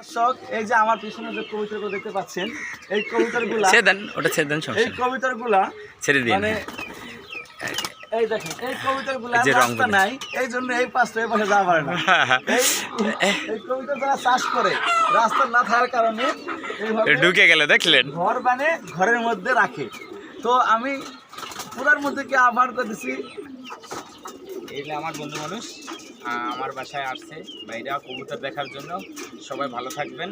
দর্শক, এই যে আমার পিছনে যে কবুতরগুলো দেখতে পাচ্ছেন, এই কবুতরগুলা এই কবুতরগুলা মানে এই দেখেন, এই কবুতরগুলা রাস্তা নাই, এই জন্য এই পাশে এই পাশে যাওয়া পারে না। এই কবুতর যারা চাষ করে রাস্তা না থাকার কারণে ঢুকে গেল, দেখলেন, ঘর বানিয়ে ঘরের মধ্যে রাখে। তো আমি পুরার মধ্যে কি আবার দিছি, এগুলো আমার বন্ধু মানুষ আমার বাসায় আসছে ভাইরা কবুতর দেখার জন্য। সবাই ভালো থাকবেন।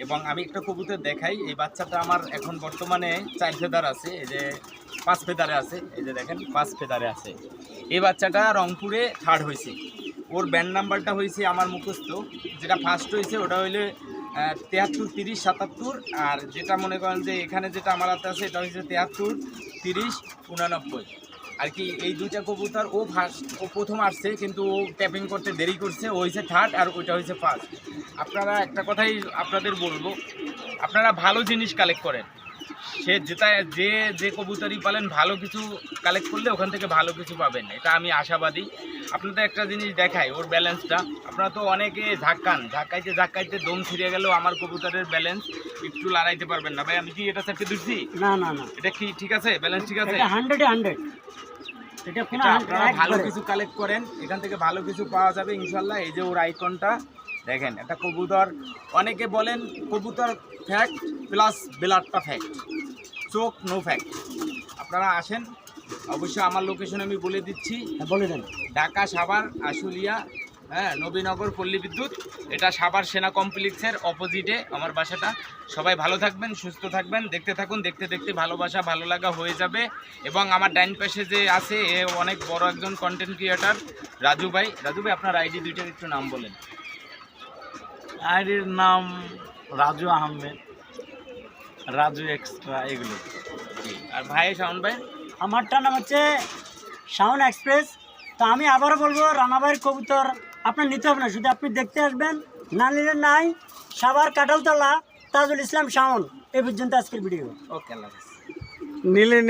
এবং আমি একটা কবুতর দেখাই। এই বাচ্চাটা আমার এখন বর্তমানে 4 ফেদার আছে, এই যে 5 ফেদারে আছে, এই যে দেখেন 5 ফেদারে আছে। এই বাচ্চাটা রংপুরে 3rd হয়েছে। ওর ব্যান্ড নাম্বারটা হয়েছে আমার মুখস্থ, যেটা ফার্স্ট হয়েছে ওটা হইলে 73, 30, 77। আর যেটা মনে করেন যে এখানে যেটা আমার হাতে আছে এটা হয়েছে 73, 30, 89 আর কি। এই দুইটা কবুতর ও প্রথম আসছে, কিন্তু ও ট্যাপিং করতে দেরি করছে। ও হয়েছে 3rd আর ওইটা হয়েছে 1st। আপনারা একটা কথাই আপনাদের বলবো, আপনারা ভালো জিনিস কালেক্ট করেন। সে যে কবুতরই পালেন ভালো কিছু কালেক্ট করলে ওখান থেকে ভালো কিছু পাবেন, এটা আমি আশাবাদী। আপনাদের একটা জিনিস দেখাই, ওর ব্যালেন্সটা। আপনারা তো অনেকে ঝাক্কাইতে দম ছিঁড়ে গেল। আমার কবুতরের ব্যালেন্স একটু লড়াইতে পারবেন না ভাই। আমি কি এটা সেফটি দিচ্ছি? না, এটা কি ঠিক আছে? ব্যালেন্স ঠিক আছে? 100 এটা আপনারা ভালো কিছু কালেক্ট করেন, এখান থেকে ভালো কিছু পাওয়া যাবে ইনশাল্লাহ। এই যে ওর আইকনটা দেখেন, একটা কবুতর। অনেকে বলেন কবুতর ফ্যাক্ট প্লাস ব্লাডটা ফ্যাক্ট, চোখ নো ফ্যাক্ট। আপনারা আসেন, অবশ্যই আমার লোকেশন আমি বলে দিচ্ছি। বলে দেন। ঢাকা সাভার আশুলিয়া, নবীনগর পল্লী বিদ্যুৎ। এটা সাভার সেনা কমপ্লেক্সের অপোজিটে আমার বাসাটা। সবাই ভালো থাকবেন, সুস্থ থাকবেন, দেখতে থাকুন। দেখতে দেখতে ভালোবাসা ভালো লাগা হয়ে যাবে। এবং আমার ডাইন পাশে যে আছে, এ অনেক বড় একজন কন্টেন্ট ক্রিয়েটার, রাজু ভাই। আপনার আইডি দুইটার একটু নাম বলেন। আইডির নাম রাজু আহমেদ, রাজু এক্সট্রা, এগুলো। আর ভাই শাওন ভাই? আমারটার নাম হচ্ছে শাওন এক্সপ্রেস। তো আমি আবারও বলবো, রানাভাইয়ের কবুতর আপনার নিতে হবে না, শুধু আপনি দেখতে আসবেন। না নিলে নাই। সাভার কাঁঠালতলা, তাজুল ইসলাম শাওন। এই পর্যন্ত আজকের ভিডিও। ওকে, আল্লাহ হাফেজ। নিলে